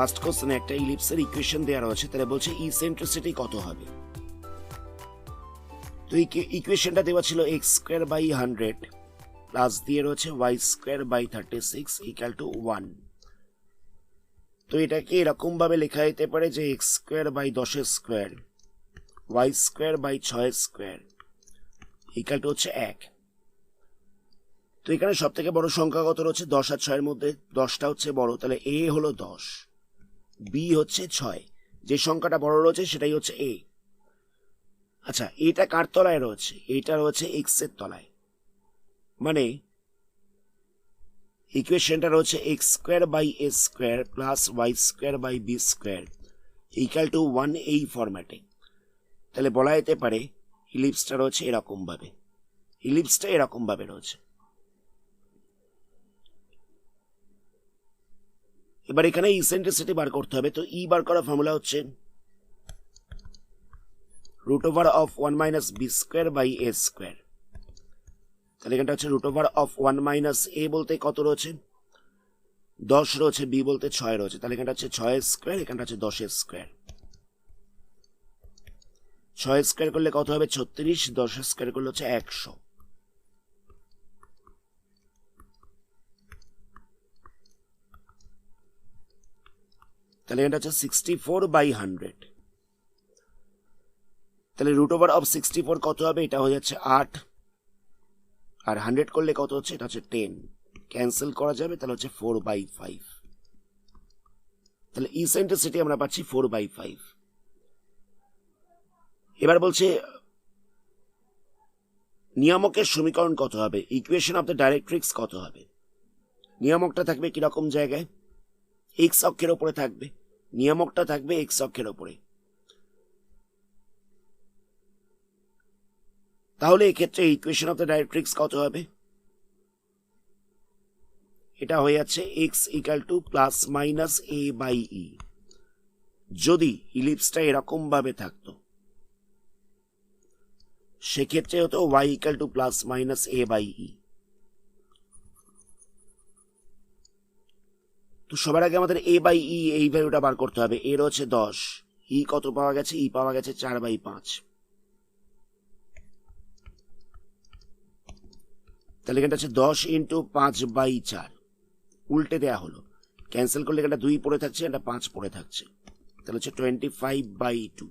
First কোশ্চেনে একটা ইলিপসের equation দেওয়া রয়েছে, তাহলে বলছে ইসেন্ট্রিসিটি কত হবে। তো ইকুয়েশনটা দেওয়া ছিল এক্স স্কোয়ার বাই 100 প্লাস দিয়ে রয়েছে Y square by 36 equal to 1। তো এটাকে এরকম ভাবে লেখা যেতে পারে যে x square by 10 square Y square by 6 square equal to হচ্ছে 1। তো এখানে সব থেকে বড় সংখ্যা কত রয়েছে? 10 আর 6 এর মধ্যে 10টা হচ্ছে বড়, তাহলে এ হলো 10, বি হচ্ছে 6, যে সংখ্যাটা বড় রয়েছে সেটাই হচ্ছে এ। আচ্ছা, এটা কার তলায় রয়েছে? এটা রয়েছে এক্স এর তলায়, মানে ইকুয়েশনটা রয়েছে X square by A square plus Y square by B square equal to 1 এই ফরম্যাটে। তাহলে বলা যেতে পারে ইলিপসটা রয়েছে এরকম ভাবে, ইলিপসটা এরকম ভাবে রয়েছে। এবার এখানে ইসেন্ট্রিসিটি বার করতে হবে। তো ই বার করার ফর্মুলা হচ্ছে root over of 1 minus B square by A square. তাহলে এখানটা হচ্ছে root over of 1 minus E বলতে কত রয়েছে? 10 রয়েছে, বি বলতে 6 রয়েছে, তাহলে এখানটা হচ্ছে 6 স্কোয়ার, এখানটা হচ্ছে 10 স্কোয়ার। 6 স্কোয়ার করলে কত হবে? 36, 10 স্কোয়ার করলে হচ্ছে 100। তাহলে এটা হচ্ছে 64 বাই 100। তাহলে রুট ওভার অফ 64 কত হবে? এটা হয়ে যাচ্ছে 8, আর 100 করলে কত হচ্ছে? এটা হচ্ছে 10, ক্যান্সেল করা যাবে, তাহলে হচ্ছে 4/5। তাহলে ইসেন্ট্রিসিটি আমরা পাচ্ছি 4/5। এবার বলছে নিয়ামকের সমীকরণ কত হবে, ইকুয়েশন অফ দ্য ডাইরেক্ট্রিক্স কত হবে। নিয়ামকটা থাকবে কিরকম জায়গায়? এক্স অক্ষের ওপরে থাকবে, নিয়ামকটা থাকবে এক্স অক্ষের ওপরে। তাহলে এক্ষেত্রে ইকুয়েশন অফ দ্য ডাইরেক্ট্রিক্স কত হবে? এটা হয়ে যাচ্ছে x equal to plus minus a by e. যদি ইলিপসটা এরকম ভাবে থাকতো সেক্ষেত্রে হতো y equal to plus minus a by e. তো সবার আগে আমাদের এ বাই ই এই ভ্যালুটা বার করতে হবে। এর হচ্ছে 10, ই কত পাওয়া গেছে? ই পাওয়া গেছে 4/5। তাহলে এখানটা হচ্ছে 10 ইন্টু 5/4, উল্টে দেয়া হলো, ক্যান্সেল করলে এটা 2 পড়ে থাকছে, এটা 5 পড়ে থাকছে, তাহলে হচ্ছে 25/2।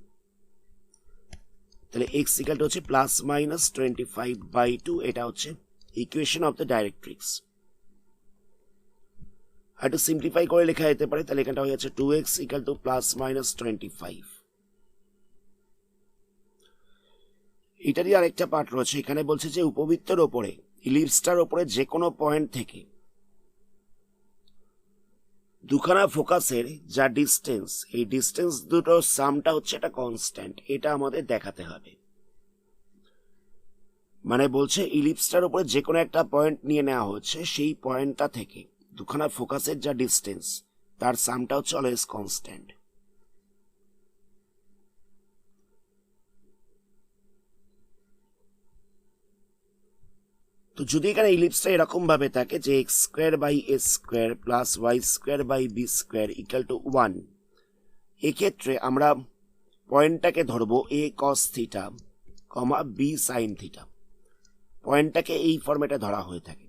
তাহলে এক্স ইকুয়াল টু হচ্ছে প্লাস মাইনাস 25/2। এটা হচ্ছে ইকুয়েশন অফ দ্য ডাইরেক্ট্রিক্স। আর একটু সিম্পলিফাই করে লেখা যেতে পারে, তাহলে এখানটা হয়ে যাচ্ছে 2x equal to plus minus 25। এটারই আরেকটা পার্ট রয়েছে, এখানে বলছে যে উপবৃত্তের ওপরে ইলিপসটার ওপরে যে কোনো পয়েন্ট থেকে দুখানা ফোকাসের যা ডিস্টেন্স, এই ডিস্টেন্স দুটোর সামটা হচ্ছে একটা কনস্ট্যান্ট, এটা আমাদের দেখাতে হবে। মানে বলছে ইলিপসটার উপরে যে কোনো একটা পয়েন্ট নিয়ে নেওয়া হচ্ছে, সেই পয়েন্টটা থেকে দুখানা ফোকাসের যা ডিস্টেন্স তার সামটা হচ্ছে অলওয়েজ কনস্ট্যান্ট। তো যদি এখানে ইলিপসটা এরকম ভাবে থাকে যে x square by A square plus Y square by B square equal to 1, এক্ষেত্রে আমরা পয়েন্টটাকে ধরবো a cos theta comma b sine theta. পয়েন্টটাকে এই ফরম্যাটে ধরা হয়ে থাকে।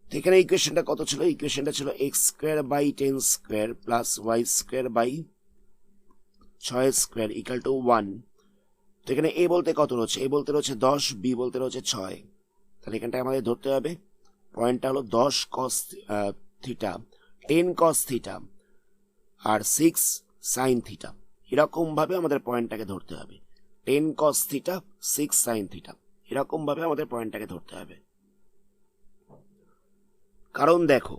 এখানে ইকুয়েশনটা কত ছিল? ইকুয়েশনটা ছিল x square by 10 square plus Y square by 6 square equal to 1। তো এখানে এ বলতে কত রয়েছে? এ বলতে রয়েছে 10, বি বলতে রয়েছে 6। তাহলে এখানটায় আমাদের ধরতে হবে পয়েন্টটা হলো 10 কস থিটা, 10 কস থিটা আর 6 সাইন থিটা। এরকম ভাবে আমাদের পয়েন্টটাকে ধরতে হবে, 10 কস থিটা 6 সাইন থিটা, এরকম ভাবে আমাদের পয়েন্টটাকে ধরতে হবে। কারণ দেখো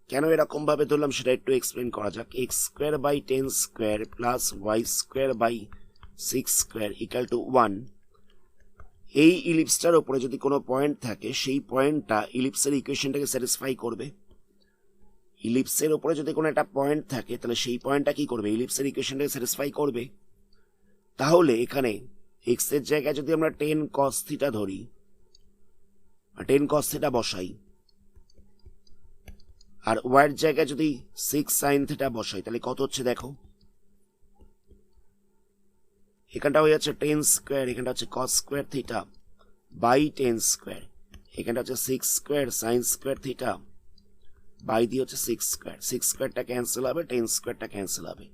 কেন এরকম ভাবে ধরলাম সেটা একটু এক্সপ্লেন করা যাক। X square by 10 square plus Y square by 6 square equal to 1। এই ইলিপসটার উপরে যদি কোনো পয়েন্ট থাকে, সেই পয়েন্টটা ইলিপসের ইকুয়েশনটাকে স্যাটিসফাই করবে। ইলিপসের উপরে যদি কোনো একটা পয়েন্ট থাকে, তাহলে সেই পয়েন্টটা কি করবে? ইলিপসের ইকুয়েশনটাকে স্যাটিসফাই করবে। তাহলে এখানে এক্স এর জায়গায় যদি আমরা 10 কস থিটা ধরি, 10 কস থিটা বসাই, আর ওয়াইয়ের জায়গায় যদি 6 sin থিটা বসাই তাহলে কত হচ্ছে দেখো, এখানটা হয়ে যাচ্ছে 10 স্কোয়ার, এখানটা হচ্ছে cos square theta by 10 square, এখানটা হচ্ছে 6 square sin square theta by দিয়ে হচ্ছে 6 স্কোয়ার, 6 স্কোয়ারটা ক্যান্সেল হবে, 10 স্কোয়ারটা ক্যান্সেল হবে,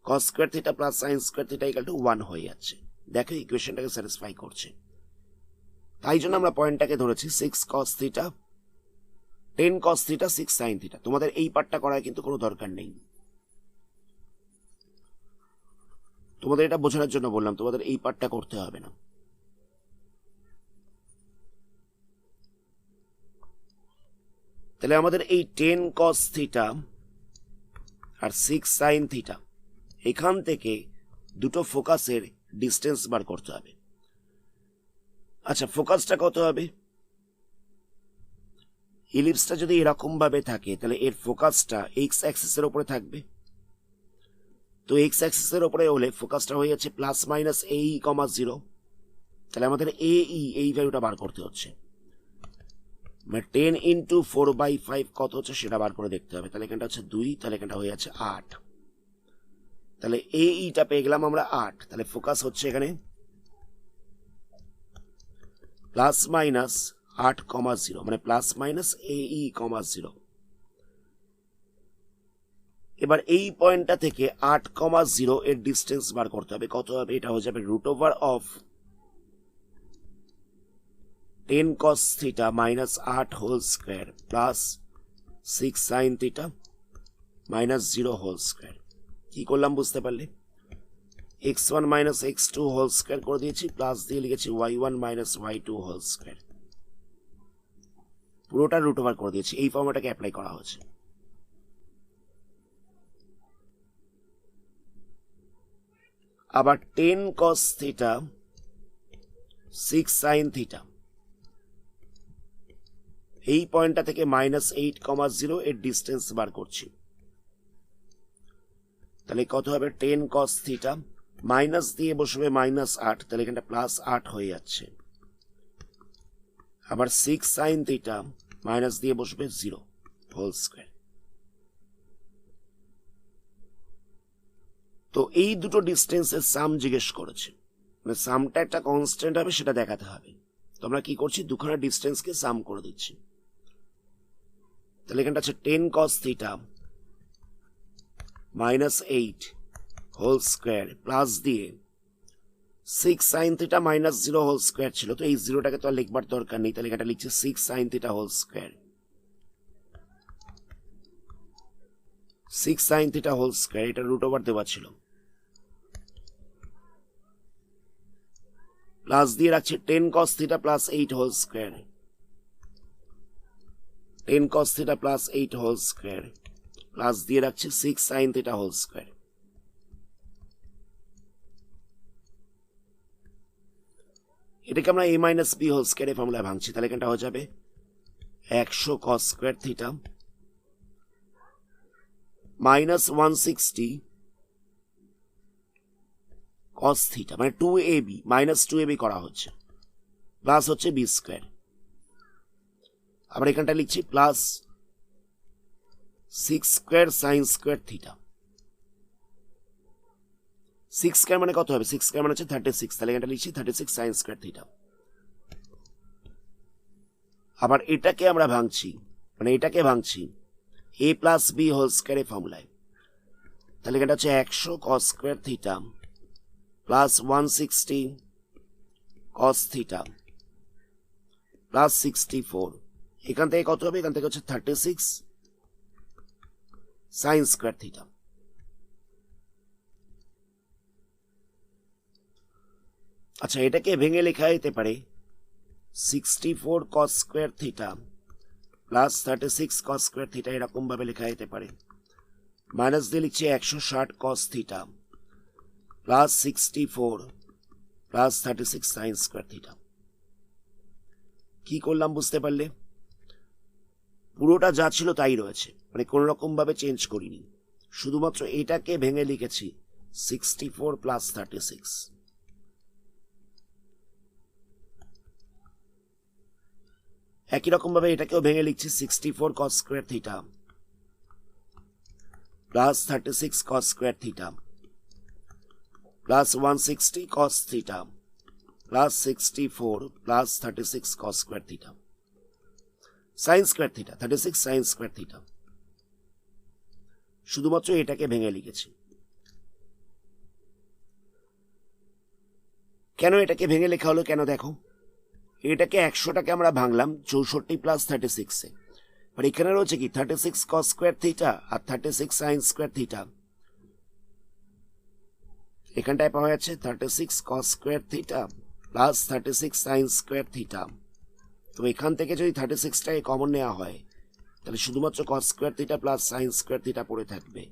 cos square theta plus sin square theta equal to 1 হয়ে যাচ্ছে। দেখো ইকুয়েশনটাকে স্যাটিসফাই করছে, তাই জন্য আমরা পয়েন্টটাকে ধরেছি 6 cos theta 10 cos theta 6 sin theta. তোমাদের এই পার্টটা করার কিন্তু কোনো দরকার নেই, তোমাদের এটা বোঝানোর জন্য বললাম, তোমাদের এই পার্টটা করতে হবে না। তাহলে আমাদের এই 10 cos থিটা আর 6 sin থিটা এখান থেকে দুটো ফোকাসের ডিস্টেন্স বার করতে হবে। আচ্ছা, ফোকাসটা কত হবে? ইলিপসটা যদি এরকম ভাবে থাকে তাহলে এর ফোকাসটা এক্স অ্যাক্সিসের উপরে থাকবে, তো এক্স অ্যাক্সিসের উপরে হলে ফোকাসটা হয়ে যাচ্ছে প্লাস মাইনাস এই কমা 0, তাহলে আমাদের এই ভ্যালুটা বার করতে হচ্ছে, 10 ইন্টু 4/5 কত হচ্ছে সেটা বার করে দেখতে হবে। তাহলে এখানটা হচ্ছে 2, তাহলে এখানটা হয়ে যাচ্ছে 8, তাহলে এইটা পেয়ে গেলাম আমরা 8। তাহলে ফোকাস হচ্ছে এখানে প্লাস মাইনাস 8,0, মানে প্লাস মাইনাস AE,0। এবার এই পয়েন্টটা থেকে 8,0 এর ডিস্টেন্স বার করতে হবে, কত হবে? এটা হয়ে যাবে root over of 10 cos theta minus 8 whole square plus 6 sin theta minus 0 whole square. কি করলাম বুঝতে পারলে? x1 minus x2 whole square করে দিয়েছি, প্লাস দিয়ে লিখেছি y1 minus y2 whole square, পুরোটা রুট ওভার করে দিয়েছি। এই ফর্মুলাটাকে অ্যাপ্লাই করা হচ্ছে। আবার 10 cos থিটা 6 sin থিটা এই পয়েন্টটা থেকে মাইনাস 8,0 এর ডিস্টেন্স বার করছি, তাহলে কত হবে? 10 cos থিটা মাইনাস দিয়ে বসবে মাইনাস 8, তাহলে এখানটা প্লাস 8 হয়ে যাচ্ছে। আবার 6 sin থিটা মাইনাস দিয়ে বসবে 0 হোল স্কোয়ার। তো এই দুটো ডিস্টেন্সের সাম জিজ্ঞেস করেছে, মানে সামটা একটা কনস্ট্যান্ট হবে সেটা দেখাতে হবে। তো আমরা কি করছি? দুখানা ডিস্টেন্সকে সাম করে দিচ্ছি। তাহলে এখানটা আছে 10 cos theta minus 8 whole square plus দিয়ে 6 sin theta minus 0 whole square ছিল, তো এই জিরোটাকে তো আর লিখবার দরকার নেই, তাহলে এটা লিখছি 6 sin theta whole square, 6 sin theta whole square, এটা রুট ওভার দেওয়া ছিল, প্লাস দিয়ে রাখছি 10 cos theta plus 8 whole square, 10 cos theta plus 8 whole square, plus দিয়ে রাখছি 6 sin থিটা হোল স্কোয়ার। এটাকে আমরা a minus B whole square ফর্মুলায় ভাঙছি, তাহলে এখানটা হয়ে যাবে 100 cos square theta minus 160 cos theta, মানে 2ab মাইনাস 2ab করা হচ্ছে, প্লাস হচ্ছে বি স্কোয়ার। আবার এখানটা লিখছি plus 6 square sine square theta, 6 square মানে কত হবে? 6 স্কোয়ার মানে হচ্ছে 36, তাহলে এটা লিখছি 36 সাইন স্কোয়ার থিটা। আবার এটাকে আমরা ভাঙছি, মানে এটাকে ভাঙছি a plus b whole square ফর্মুলায়, তাহলে এটা হচ্ছে 100 cos square theta plus 160 cos theta plus 64, এখান থেকে কত হবে? এখান থেকে হচ্ছে 36 সাইন স্কোয়ার থিটা। আচ্ছা, এটাকে ভেঙে লেখা যেতে পারে 64 cos square theta plus 36 cos square theta, এরকম ভাবে লেখা যেতে পারে। মাইনাস দিয়ে লিখছি 160 cos theta plus 64 plus 36 sine square theta. কি করলাম বুঝতে পারলে? পুরোটা যা ছিল তাই রয়েছে, মানে কোন রকম ভাবে চেঞ্জ করিনি, শুধুমাত্র এটাকে ভেঙে লিখেছি 64 প্লাস 36। একই রকম ভাবে এটাকেও ভেঙে লিখছি 64 cos square theta plus 36 cos square theta plus 160 cos theta plus 64 plus 36 cos square theta sine square theta 36 sine square theta. শুধুমাত্র এটাকে ভেঙে লিখেছি। কেন এটাকে ভেঙে লেখা হলো কেন দেখো, এটাকে 100টাকে আমরা ভাঙলাম 64 প্লাস 36 এ, আর এখানে রয়েছে কি 36 cos স্কোয়ার থিটা আর 36 সাইন স্কোয়ার থিটা। এখানটায় পাওয়া যাচ্ছে 36 cos square theta plus 36 sine square theta. তো এখান থেকে যদি 36টাকে কমন নেওয়া হয় তাহলে শুধুমাত্র cos square theta plus sine square theta পড়ে থাকবে।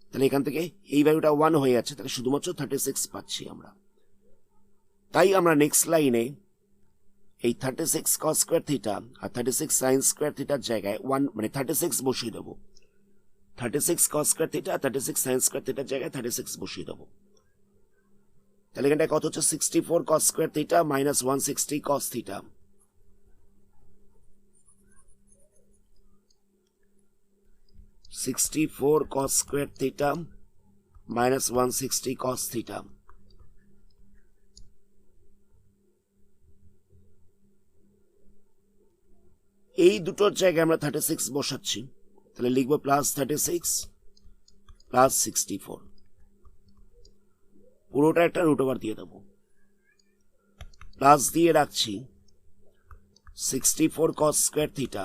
তাহলে এখান থেকে এই ভ্যালুটা 1 হয়ে যাচ্ছে, তাহলে শুধুমাত্র 36 পাচ্ছি আমরা। তাই আমরা নেক্সট লাইনে এই 36 cos স্কোয়ার থিটা আর 36 সাইন স্কোয়ার থিটার জায়গায় 1 মানে 36 বসিয়ে দেবো। 36 cos স্কোয়ার থিটা আর 36 সাইন স্কোয়ার থিটার জায়গায় 36 বসিয়ে দেবো। তাহলে এখানটায় কত হচ্ছে 64 cos square theta minus 160 cos theta. cos square theta minus 160 cos theta. এই দুটোর জায়গায় আমরা 36 বসাচ্ছি, তাহলে লিখবো প্লাস 36 প্লাস 64। পুরোটা একটা রুট ওভার দিয়ে দেবো, প্লাস দিয়ে রাখছি 64 cos স্কোয়ার থিটা।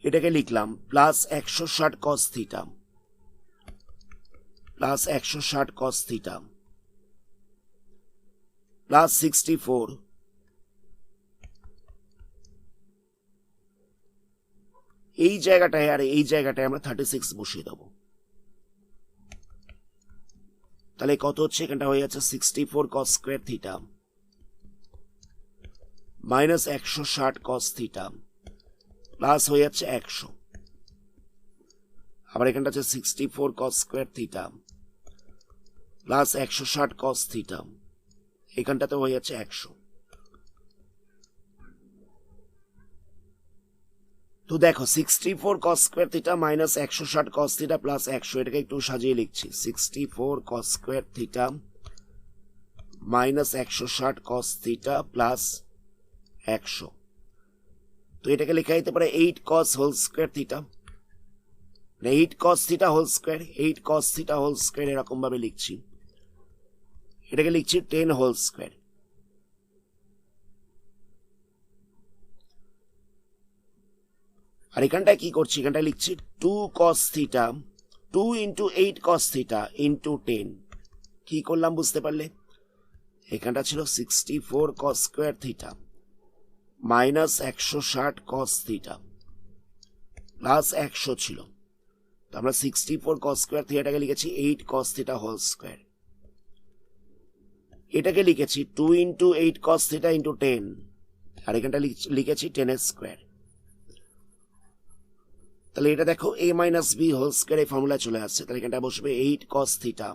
এটাকে লিখলাম plus 160 cos theta plus 160 cos theta plus 64 এই জায়গাটায় আর এই জায়গাটায় আমরা 36 বসিয়ে দেবো। তাহলে কত হচ্ছে, এখানটা হয়ে যাচ্ছে 64 cos square theta minus 160 cos theta plus হয়ে যাচ্ছে 100। আবার এখানটা হচ্ছে 64 cos square theta plus 160 cos theta, এখানটাতে হয়ে যাচ্ছে 100। তো দেখো 64 cos square theta minus 160 cos theta plus 100, এটাকে একটু সাজিয়ে লিখছি 64 cos square theta minus 160 cos theta plus 100। তো এটাকে লেখা যেতে পারে 8 cos whole square theta, 8 cos theta whole square, 8 cos theta whole square এরকম ভাবে লিখছি। এটাকে লিখছি 10 হোল স্কোয়ার। আর এখানটায় কি করছি, এখানটায় লিখছি 2 cos theta 2 into 8 cos theta into 10। কি করলাম বুঝতে পারলে, এখানটা ছিল 64 cos square theta minus 160 cos theta plus 100 ছিল। তো আমরা 64 cos স্কোয়ার থিটাকে লিখেছি 8 cos থিটা হোল স্কোয়ার। এটাকে লিখেছি 2 ইন্টু 8 cos থিটা ইন্টু 10, আর এখানটা লিখেছি 10 স্কোয়ার। তাহলে এটা দেখো a minus B whole square এই ফর্মুলা চলে আসছে। তাহলে এখানটা বসবে 8 cos theta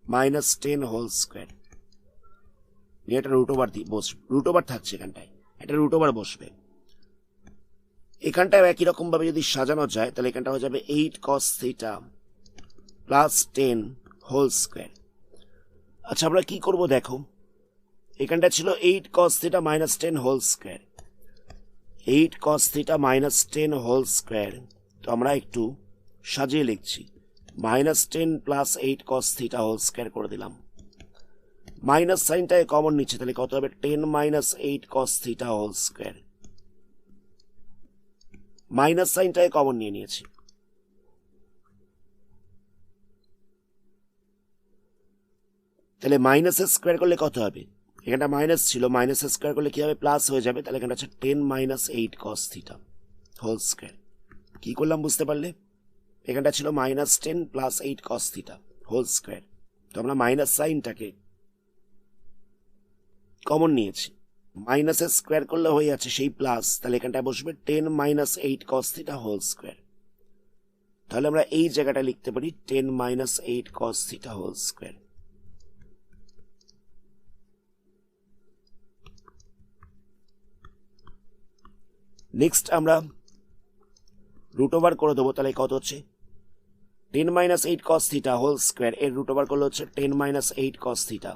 minus 10 whole square. এটা রুট ওভার বসবে, রুট ওভার থাকছে এখানটায়, এটা রুট ওভার বসবে। এখানটায় একই রকম ভাবে যদি সাজানো যায় তাহলে এখানটা হয়ে যাবে 8 cos theta plus 10 whole square. আচ্ছা আমরা কি করব দেখো, এখানটা ছিল 8 cos theta minus 10 whole square, 8 cos theta minus 10 whole square. তো আমরা একটু সাজিয়ে লিখছি minus 10 plus 8 cos theta whole square করে দিলাম। মাইনাস সাইনটাকে কমন নিচ্ছে, তাহলে কত হবে 10 minus 8 cos theta whole square. Minus সাইনটাকে কমন নিয়ে নিয়েছি। তাহলে মাইনাস স্কোয়ার করলে কত হবে, এখানটা মাইনাস ছিল, মাইনাস স্কোয়ার করলে কি হবে প্লাস হয়ে যাবে। তাহলে এখানটা হচ্ছে 10 minus 8 cos theta whole square. কি করলাম বুঝতে পারলে, এখানটা ছিল minus 10 plus 8 cos theta whole square. তো আমরা মাইনাস সাইনটাকে কমন নিয়েছি, মাইনাস স্কোয়ার করলে হয়ে যাচ্ছে সেই প্লাস। তাহলে এখানটায় বসবে 10 minus 8 cos theta whole square. তাহলে আমরা এই জায়গাটা লিখতে পারি 10 minus 8 cos theta whole square. Next আমরা রুট ওভার করে দেবো, তাহলে কত হচ্ছে 10 - 8 cos থিটা হোল স্কোয়ার, এর রুট ওভার করলে হচ্ছে 10 - 8 cos থিটা।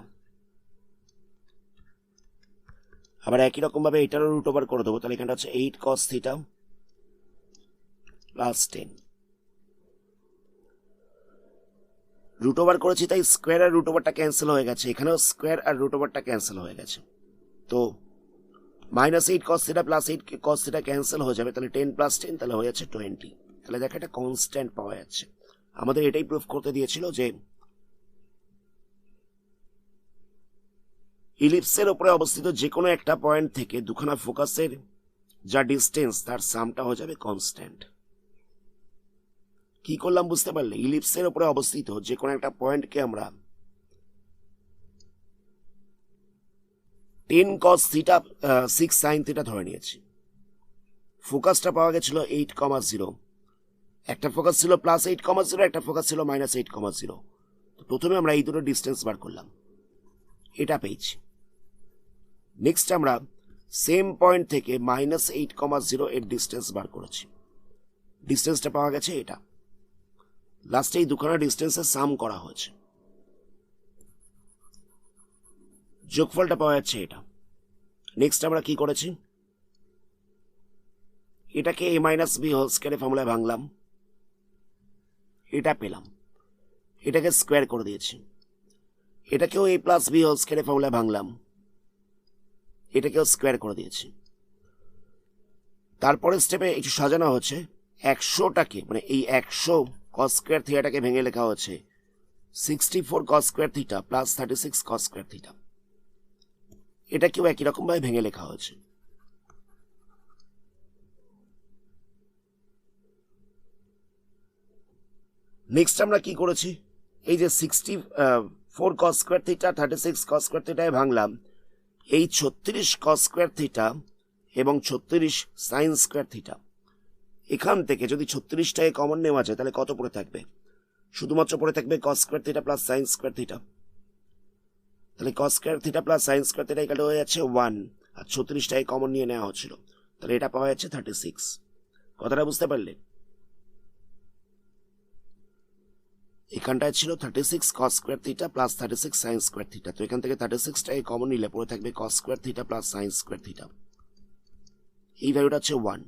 আবার একই রকম ভাবে এটারও রুট ওভার করে দেবো, তাহলে এখানটা হচ্ছে 8 cos theta plus 10। Root over করেছি তাই স্কোয়ার আর রুট ওভারটা ক্যান্সেল হয়ে গেছে, এখানেও স্কোয়ার আর রুট ওভারটা ক্যান্সেল হয়ে গেছে। তো -8 cos theta plus 8 cos theta cancel হয়ে যাবে, তাহলে 10 + 10 তাহলে হয়ে যাচ্ছে 20। তাহলে দেখো এটা কনস্ট্যান্ট পাওয়া যাচ্ছে। আমাদের এটাই প্রুফ করতে দিয়েছিল যে ইলিপসের উপরে অবস্থিত যে কোনো একটা পয়েন্ট থেকে দুখানা ফোকাসের যা ডিস্টেন্স তার সামটা হয়ে যাবে কনস্ট্যান্ট। কি করলাম বুঝতে পারলে? ইলিপসের উপরে অবস্থিত যে কোনো একটা পয়েন্টকে আমরা 10 cos থিটা 6 sin থিটা ধরে নিয়েছি। ফোকাসটা পাওয়া গেছিল 8,0, একটা ফোকাস ছিল +8,0, একটা ফোকাস ছিল -8,0। প্রথমে আমরা এই দুটো ডিস্টেন্স বার করলাম, এটা পেয়েছি। নেক্সট আমরা সেম পয়েন্ট থেকে -8,0 এর ডিস্টেন্স বার করেছি, ডিস্টেন্সটা পাওয়া গেছে এটা। লাস্টে এই দুখানা ডিস্টেন্সের সাম করা হয়েছে, যোগফলটা পাওয়া যাচ্ছে এটা। নেক্সট আমরা কি করেছি, এটাকে a - b হোল স্কয়ারে ফর্মুলায় ভাঙলাম, এটা পেলাম, এটাকে স্কোয়ার করে দিয়েছি। এটাকেও a + b হোল স্কয়ারে ফর্মুলায় ভাঙলাম, এটাকেও স্কোয়ার করে দিয়েছি। তারপরে স্টেপে একটু সাজানো হচ্ছে 100টাকে, মানে এই 100 cos স্কয়ার থিটাটাকে ভেঙে লেখা হচ্ছে 64 cos square theta plus 36 cos square theta. এটাকেও একই রকম ভাবে ভেঙে লেখা হয়েছে। নেক্সট আমরা কি করেছি, এই যে 64 cos square theta 36 cos square থিটায় ভাঙলাম, এই 36 cos স্কয়ার থিটা এবং 36 sin স্কয়ার থিটা, এখান থেকে যদি 36টাকে কমন নেওয়া যায় তাহলে কত পড়ে থাকবে? শুধুমাত্র পড়ে থাকবে cos square theta plus sin square theta. তাহলে cos square theta plus sin square theta এখানে হয়ে যাচ্ছে 1, আর 36টাকে কমন নিয়ে নেওয়া হচ্ছিল, তাহলে এটা পাওয়া যাচ্ছে 36। কথাটা বুঝতে পারলে? এখানটায় ছিল 36 cos square theta plus 36 sin square theta, তো এখান থেকে 36টাকে কমন নিলে পড়ে থাকবে cos square theta plus sin square theta. এই ভ্যালুটা হচ্ছে 1,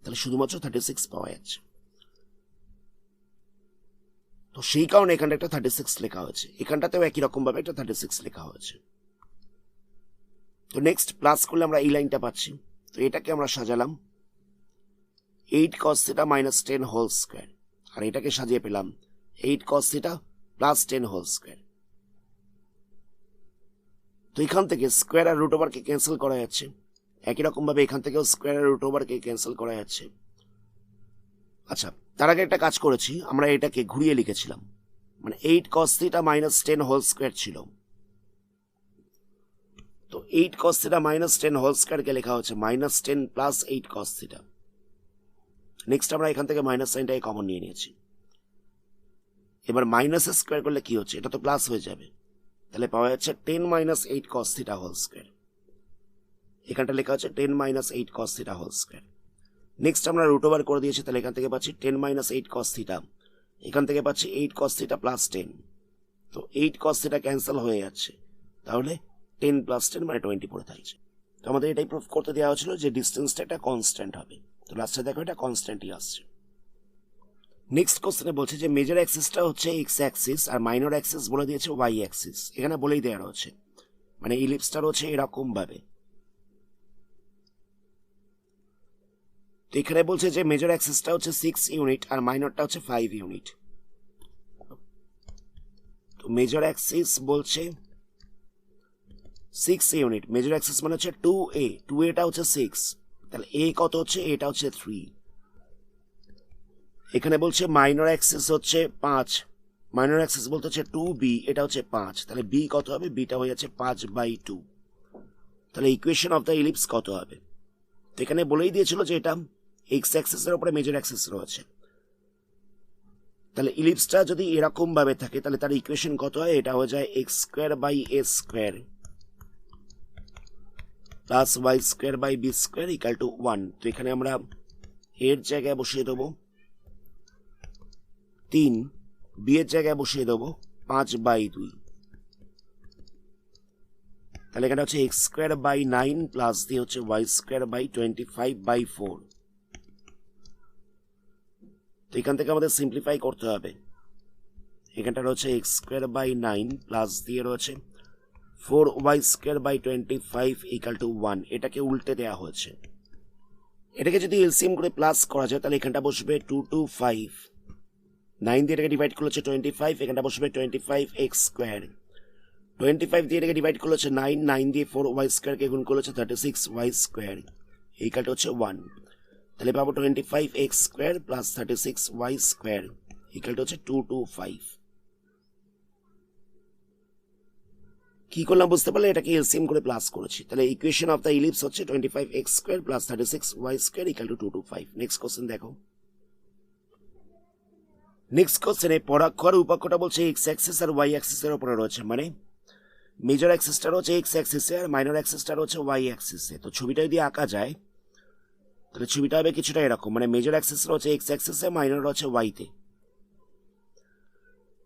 তাহলে শুধুমাত্র 36 পাওয়া যাচ্ছে। তো সেই কারণে এখানটা একটা 36 লেখা হয়েছে, এখানটাতেও একই রকম ভাবে একটা 36 লেখা হয়েছে। তো নেক্সট প্লাস করলে আমরা এই লাইনটা পাচ্ছি, তো এটাকে আমরা সাজালাম 8 cos theta minus 10 whole square, আর এটাকে সাজিয়ে পেলাম 8 cos theta plus 10 whole square. তো এখান থেকে স্কোয়ার আর রুট ওভারকে ক্যান্সেল করা যাচ্ছে, একই রকম ভাবে এখান থেকেও স্কোয়ার আর রুট ওভারকে ক্যান্সেল করা যাচ্ছে। আচ্ছা, তার আগে একটা কাজ করেছি, আমরা এটাকে ঘুরিয়ে লিখেছিলাম, মানে 8 cos theta minus 10 whole square ছিল, তো 8 cos থিটা মাইনাস 10 হোল স্কয়ারকে লেখা হচ্ছে -10 প্লাস 8 cos থিটা। নেক্সট আমরা এখান থেকে মাইনাস সাইনটাকে কমন নিয়ে নিয়েছি। এবার মাইনাস স্কোয়ার করলে কি হচ্ছে, এটা তো প্লাস হয়ে যাবে, তাহলে পাওয়া যাচ্ছে 10 - 8 cos থিটা হোল স্কয়ার। এখানটা লেখা হচ্ছে 10 - 8 cos theta whole square. Next আমরা রুট ওভার করে দিয়েছি, তাহলে এখান থেকে পাচ্ছি 10 - 8 cos থিটা, এখান থেকে পাচ্ছি 8 cos থিটা প্লাস 10, তো 8 cos থিটা ক্যান্সেল হয়ে যাচ্ছে, তাহলে 10 + 10 মানে 20 পড়ে থাকছে। তো আমাদের এটাই প্রুফ করতে দেওয়া হয়েছিল যে ডিস্টেন্সটা একটা কনস্ট্যান্ট হবে, তো লাস্টে দেখো এটা কনস্ট্যান্টই আসছে। নেক্সট কোশ্চেনে বলছে যে মেজর অ্যাক্সিসটা হচ্ছে এক্স অ্যাক্সিস আর মাইনর অ্যাক্সিস বলে দিয়েছে ওয়াই অ্যাক্সিস। এখানে বলেই দেওয়া রয়েছে, মানে ইলিপসটা রয়েছে এরকম ভাবে। তো এখানে বলছে যে মেজর অ্যাক্সিসটা হচ্ছে 6 ইউনিট আর মাইনরটা হচ্ছে 5 ইউনিট। তো মেজর অ্যাক্সিস বলছে 6 ইউনিট, মেজর অ্যাক্সিস মানে হচ্ছে 2a, 2aটা হচ্ছে 6, তাহলে a কত হচ্ছে, এটা হচ্ছে 3। এখানে বলছে মাইনর অ্যাক্সিস হচ্ছে 5, মাইনর অ্যাক্সিস বলতে হচ্ছে 2b, এটা হচ্ছে 5, তাহলে b কত হবে, bটা হয়ে যাচ্ছে 5/2। তাহলে ইকুয়েশন অফ দ্য ইলিপস কত হবে? তো এখানে বলেই দিয়েছিল যে এটা এক্স অ্যাক্সিসের উপরে মেজর অ্যাক্সিস রয়েছে, তাহলে ইলিপসটা যদি এরকম ভাবে থাকে তাহলে তার ইকুয়েশন কত হয়, এটা হয়ে যায় x² / a² plus Y square by B square equal to 1। তো এখানে আমরা এর জায়গায় বসিয়ে দেবো 3, বি এর জায়গায় বসিয়ে দেবো 5/2। তাহলে এখানে হচ্ছে এক্স স্কোয়ার বাই 9 প্লাস দিয়ে হচ্ছে ওয়াই স্কোয়ার বাই 25/4। তো এখান থেকে আমাদের সিম্পলিফাই করতে হবে। এখানটা রয়েছে এক্স স্কোয়ার বাই 9 প্লাস দিয়ে রয়েছে 4y square by 25 equal to 1। এটাকে উল্টে দেওয়া হয়েছে। এটাকে যদি এলসিএম করে প্লাস করা যায় তাহলে এখানটা বসবে 2 to 5, 9 দিয়ে এটাকে ডিভাইড করলে হচ্ছে 25, এখানটা বসবে 25 এক্স স্কোয়ার, 25 দিয়ে এটাকে ডিভাইড করলে হচ্ছে 9, 9 দিয়ে 4y স্কোয়ারকে গুণ করলে হচ্ছে 36y স্কোয়ার ইকাল টু হচ্ছে 1। তাহলে পাবো 25 x square plus 36y square equal to হচ্ছে 2 to 5। কি করলাম বুঝতে পারলে? এটাকে এলসিএম করে প্লাস করেছি। তাহলে ইকুয়েশন অফ দ্য ইলিপস হচ্ছে 25 x square plus 36y square equal two 2 to 5। Next question দেখো। নেক্সট কোশ্চেনে পরাক্ষর উপাক্ষটা বলছে এক্স অ্যাক্সিস আর ওয়াই অ্যাক্সিসের উপরে রয়েছে, মানে মেজর অ্যাক্সিসটা হচ্ছে এক্স অ্যাক্সিসে আর মাইনর অ্যাক্সিসটা হচ্ছে ওয়াই অ্যাক্সিসে। তো ছবিটা যদি আঁকা যায় তাহলে ছবিটা হবে কিছুটা এরকম, মানে মেজর অ্যাক্সিসটা হচ্ছে এক্স অ্যাক্সিসে, মাইনর হচ্ছে ওয়াইতে।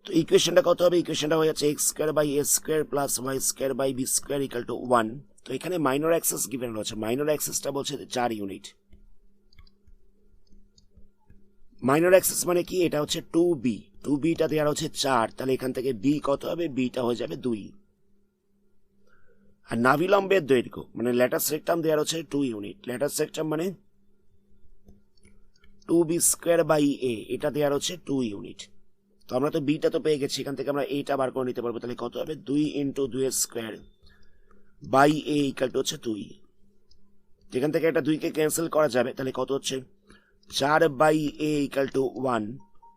তো ইকুয়েশনটা কত হবে? ইকুয়েশনটা হয়ে যাচ্ছে x square by A square plus Y square by B square equal to 1। তো এখানে মাইনর অ্যাক্সিস গিভেন রয়েছে, মাইনর অ্যাক্সিসটা বলছে 4 ইউনিট। মাইনর অ্যাক্সিস মানে কি? এটা হচ্ছে 2b, 2bটা দেওয়া হচ্ছে 4, তাহলে এখান থেকে বি কত হবে? বিটা হয়ে যাবে 2। আর নাভিলম্বের দৈর্ঘ্য মানে ল্যাটাস রেক্টাম দেওয়া হচ্ছে 2 ইউনিট। ল্যাটাস রেক্টাম মানে 2b স্কোয়ার বাই এ, এটা দেওয়া হচ্ছে 2 ইউনিট। তো আমরা তো বিটা তো পেয়ে গেছি, এখান থেকে আমরা এইটা বার করে নিতে পারবো। তাহলে কত হবে? 2 into 2 square by a equal to হচ্ছে 2। যেখান থেকে একটা 2কে ক্যান্সেল করা যাবে, তাহলে কত হচ্ছে? 4 বাই এ ইকাল টু 1।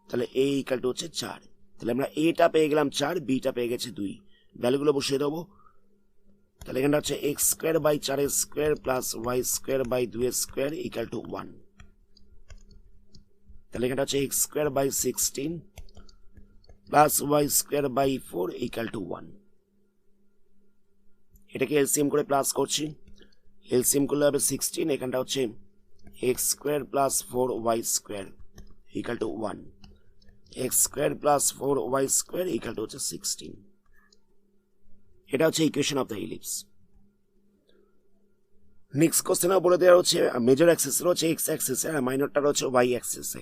তাহলে এ ইকাল টু হচ্ছে 4। তাহলে আমরা এটা পেয়ে গেলাম 4, বিটা পেয়ে গেছে 2। ভ্যালুগুলো বসিয়ে দেবো। তাহলে এখানটা হচ্ছে x square by 4 square plus Y square by 2 square equal to 1। তাহলে এখানটা হচ্ছে x square by 16 plus Y square by 4 equal to 1। এটাকে এলসিএম করে প্লাস করছি। এলসিএম করলে হবে 16, এখানটা হচ্ছে x square plus 4y square equal to 1। X square plus 4y square equal to হচ্ছে 16। এটা হচ্ছে equation of the ellipse. Next কোশ্চেনে বলে দেওয়া হচ্ছে মেজর অ্যাক্সিসের হচ্ছে এক্স অ্যাক্সিসে আর মাইনরটার হচ্ছে ওয়াই অ্যাক্সিসে,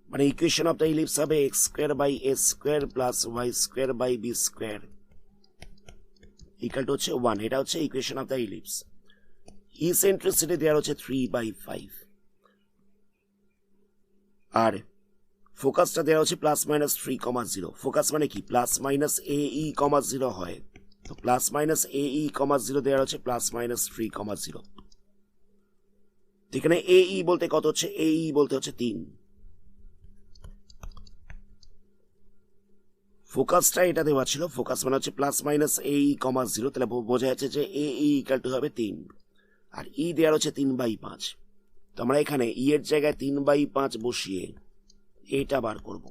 মানে ইকুয়েশন অফ দ্য ইলিপস হবে x square by A square plus Y square by B square equal to হচ্ছে 1। এটা হচ্ছে equation of the ellipse. Eccentricity দেওয়া হচ্ছে 3/5 আর ফোকাসটা দেওয়া হচ্ছে প্লাস মাইনাস 3,0। ফোকাস মানে কি? প্লাস মাইনাস AE, 0 হয়। তো প্লাস মাইনাস AE, 0 দেওয়া হচ্ছে প্লাস মাইনাস 3,0। এখানে AE বলতে কত হচ্ছে? AE বলতে হচ্ছে 3। ফোকাসটা এটা দেওয়া ছিল, ফোকাস মানে হচ্ছে প্লাস মাইনাস AE, 0, তাহলে বোঝা যাচ্ছে যে AE ইকাল টু হবে 3 আর ই দেওয়া হচ্ছে 3/5। তো আমরা এখানে ই এর জায়গায় 3/5 বসিয়ে এটা বার করব।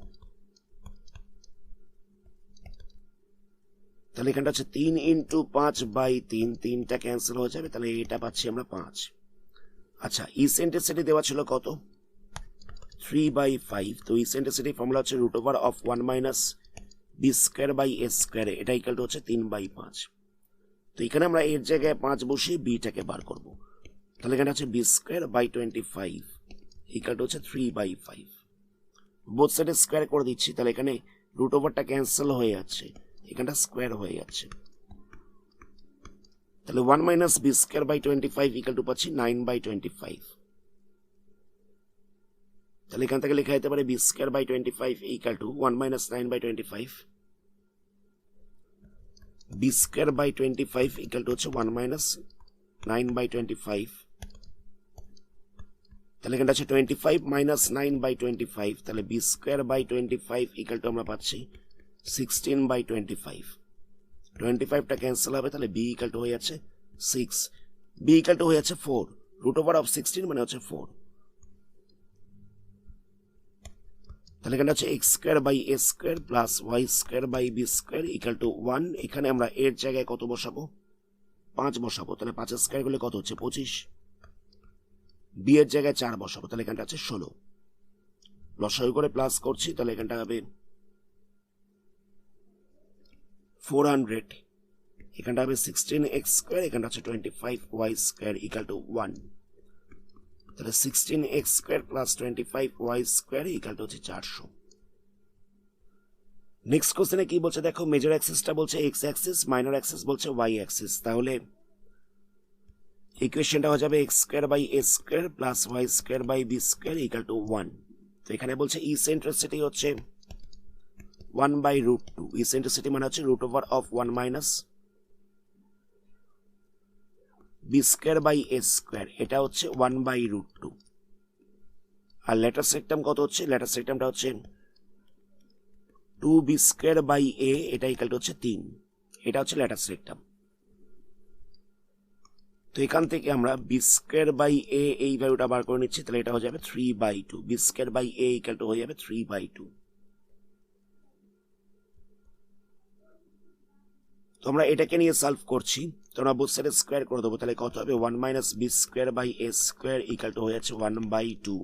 তাহলে এখানটা হচ্ছে 3 ইন্টু 5/3, 3টা ক্যান্সেল হয়ে যাবে, তাহলে এটা পাচ্ছি আমরা 5। আচ্ছা, ইসেন্ট্রিসিটি দেওয়া ছিল কত? 3/5। তো ইসেন্ট্রিসিটি ফর্মুলা হচ্ছে root over of 1 minus B square by A square, এটা ইকাল টু হচ্ছে 3/5। তো এখানে আমরা এর জায়গায় 5 বসিয়ে বিটাকে বার করব। তাহলে এখানে হচ্ছে b square by 25 equal to হচ্ছে 3/5। বোথ সাইডে স্কোয়ার করে দিচ্ছি, তাহলে এখানে রুট ওভারটা ক্যান্সেল হয়ে যাচ্ছে, এখানটা স্কোয়ার হয়ে যাচ্ছে। তাহলে 1 minus B square by 25 equal to পাচ্ছি 9/25। তাহলে এখান থেকে লেখা যেতে পারে b square by 25 equal to 1 minus 9/25। B square by 25 equal to হচ্ছে 1 মাইনাস 9/25। তাহলে এখানটা হচ্ছে 25 মাইনাস 9/25, তাহলে b square by 25 equal to আমরা পাচ্ছি 16/25। 25টা ক্যান্সেল হবে, তাহলে বি ইকাল টু হয়ে যাচ্ছে 6, বি ইকাল টু হয়ে যাচ্ছে 4। রুট ওভার অফ 16 মানে হচ্ছে 4। তাহলে এখানে হচ্ছে x square by A square plus Y square by B square equal to 1। এখানে আমরা এর জায়গায় কত বসাবো? 5 বসাবো, তাহলে 5 স্কোয়ার করলে কত হচ্ছে 25। বি এর জায়গায় 4 বসাবো, তাহলে এখানটা আছে 16। লসাগু করে প্লাস করছি, তাহলে এখানটা হবে 400, এখানটা হবে 16x স্কোয়ার, এখানটা হচ্ছে 25y স্কোয়ার ইকুয়াল টু 1। তাহলে 16x square plus 25y square equal to হচ্ছে 400। নেক্সট কোশ্চেনে কি বলছে দেখো, মেজর অ্যাক্সিসটা বলছে এক্স অ্যাক্সিস, মাইনর অ্যাক্সিস বলছে ওয়াই অ্যাক্সিস। তাহলে ইকুয়েশনটা হয়ে যাবে x square by A square plus Y square by B square equal to 1। তো এখানে বলছে ইসেন্ট্রিসিটি হচ্ছে 1/√2। ইসেন্ট্রিসিটি মানে হচ্ছে root over of 1 minus B square by A square, এটা হচ্ছে 1/√2। আর ল্যাটার সেক্টাম কত হচ্ছে, ল্যাটার সেক্টামটা হচ্ছে 2b স্কোয়ার বাই এ, এটা ইকুয়াল টু হচ্ছে 3। এটা হচ্ছে ল্যাটার সেক্টাম। তো এখান থেকে আমরা বি স্কোয়ার বাই এ এই ভ্যালুটা বার করে নিচ্ছি, তাহলে এটা হয়ে যাবে 3/2। B square by a equal to হয়ে যাবে 3/2। তো আমরা এটাকে নিয়ে সলভ করছি, তো আমরা বোথ সাইডে স্কোয়ার করে দেবো, তাহলে কত হবে 1 minus B square by A square equal to হয়ে যাচ্ছে 1/2।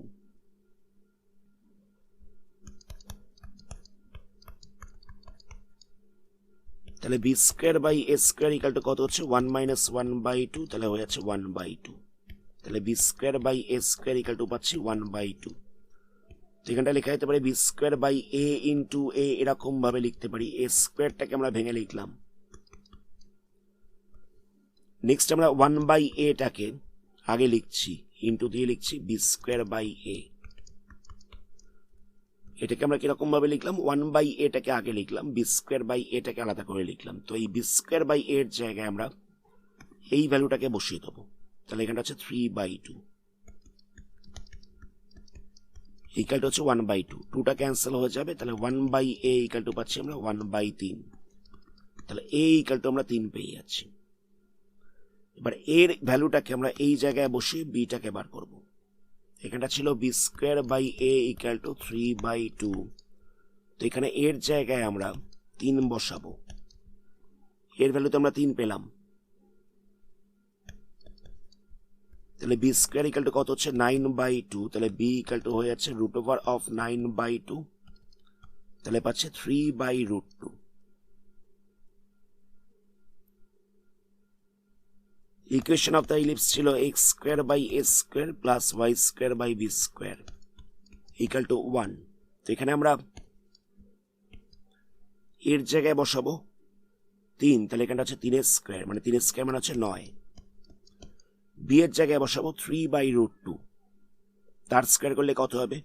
তাহলে b square by A square equal to কত হচ্ছে 1 মাইনাস 1/2, তাহলে হয়ে যাচ্ছে 1/2। তাহলে b square by A square equal to পাচ্ছি 1/2। তো এখানটা লেখা যেতে পারে b square by a into a, এরকম ভাবে লিখতে পারি। এ স্কোয়ারটাকে আমরা ভেঙে লিখলাম। নেক্সট আমরা 1/a-টাকে আগে লিখছি, ইন্টু দিয়ে লিখছি বি স্কোয়ার বাই এ। এটাকে আমরা কিরকম ভাবে লিখলাম, 1/a-টাকে আগে লিখলাম, বি স্কোয়ার বাই এটাকে আলাদা করে লিখলাম। তো এই বি স্কোয়ার বাই এর জায়গায় আমরা এই ভ্যালুটাকে বসিয়ে দেবো, তাহলে এখানটা হচ্ছে 3/2 ইকুয়াল টু হচ্ছে 1/2। 2টা ক্যান্সেল হয়ে যাবে, তাহলে 1/a ইকুয়াল টু পাচ্ছি আমরা 1/3। তাহলে a ইকুয়াল টু আমরা 3 পেয়ে যাচ্ছি। এবার এর ভ্যালুটাকে আমরা এই জায়গায় বসিয়ে বিটাকে বার করব। এখানটা ছিল b square by a equal to 3/2। তো এখানে এর জায়গায় আমরা 3 বসাবো, এর ভ্যালু তো আমরা 3 পেলাম। তাহলে বি স্কোয়ার ইকুয়াল টু কত হচ্ছে 9/2, তাহলে বি ইকুয়াল টু হয়ে যাচ্ছে রুট ওভার অফ 9/2, তাহলে পাচ্ছে 3/√2। ইকুয়েশন অফ দ্য ইলিপস ছিল x square by A square plus Y square by B square equal to 1। তো এখানে আমরা এর জায়গায় বসাবো 3, তাহলে এখানটা হচ্ছে 3 স্কোয়ার, মানে 3 স্কোয়ার মানে হচ্ছে 9। বি এর জায়গায় বসাবো 3/√2, তার স্কোয়ার করলে কত হবে,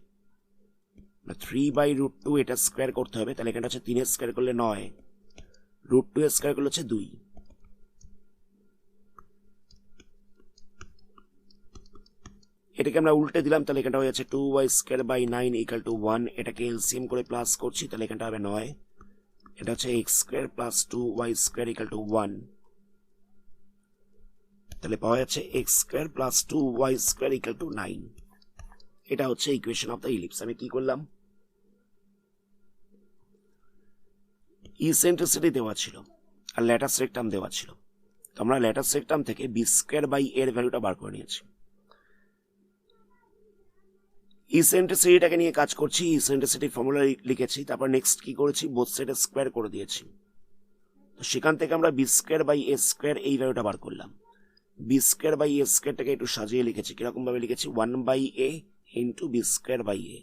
3/√2, এটা স্কোয়ার করতে হবে, তাহলে এখানটা হচ্ছে 3 স্কোয়ার করলে 9, √2 স্কোয়ার করলে হচ্ছে 2। এটাকে আমরা উল্টে দিলাম, তাহলে এখানটা হয়ে যাচ্ছে 2y square by 9 equal to 1। এটাকে এলসিএম করে প্লাস করছি, তাহলে এখানটা হবে 9। এটা হচ্ছে x square plus 2y square equal to 1, তাহলে পাওয়া যাচ্ছে x square plus 2y square equal two 9। এটা হচ্ছে ইকুয়েশন অফ দ্য ইলিপস। আমি কি করলাম, ইসেন্ট্রিসিটি দেওয়া ছিল আর ল্যাটার সেক্টাম দেওয়া ছিল, তো আমরা ল্যাটার সেক্টাম থেকে বি স্কোয়ার বাই এর ভ্যালুটা বার করে নিয়েছি। ইসেন্ট্রিসিটিটাকে নিয়ে কাজ করছি, ইসেন্ট্রিসিটি ফর্মুলা লিখেছি, তারপর নেক্সট কি করেছি, বোথ সাইডে স্কোয়ার করে দিয়েছি। তো সেখান থেকে আমরা b square by A square এই ভ্যালুটা বার করলাম। বি স্কোয়ার বাই এ স্কোয়ারটাকে একটু সাজিয়ে লিখেছি, কিরকম ভাবে লিখেছি, 1/a into b square by a.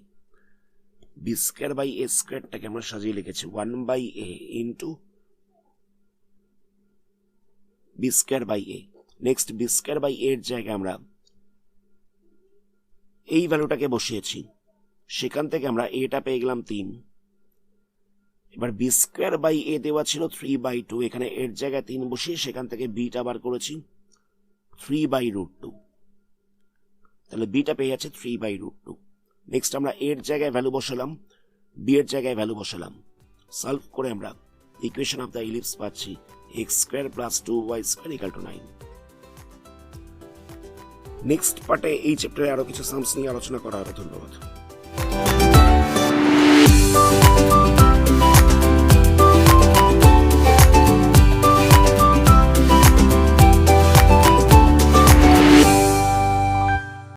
B square by a স্কোয়ারটাকে আমরা সাজিয়ে লিখেছি 1/a into b square by a. Next b square by এর জায়গায় আমরা এই ভ্যালুটাকে বসিয়েছি, সেখান থেকে আমরা এটা পেয়ে গেলাম 3। এবার বি স্কোয়ার বাই এ দেওয়া ছিল 3/2, এখানে এর জায়গায় 3 বসিয়ে সেখান থেকে বিটা বার করেছি 3/√2, তাহলে বিটা পেয়ে যাচ্ছে 3/√2। নেক্সট আমরা এর জায়গায় ভ্যালু বসালাম, বি এর জায়গায় ভ্যালু বসালাম, সলভ করে আমরা ইকুয়েশন অফ দ্য ইলিপস পাচ্ছি x square plus 2y square equal two 9। Next পার্টে এই চ্যাপ্টারে আরো কিছু সামস নিয়ে আলোচনা করা হবে। ধন্যবাদ।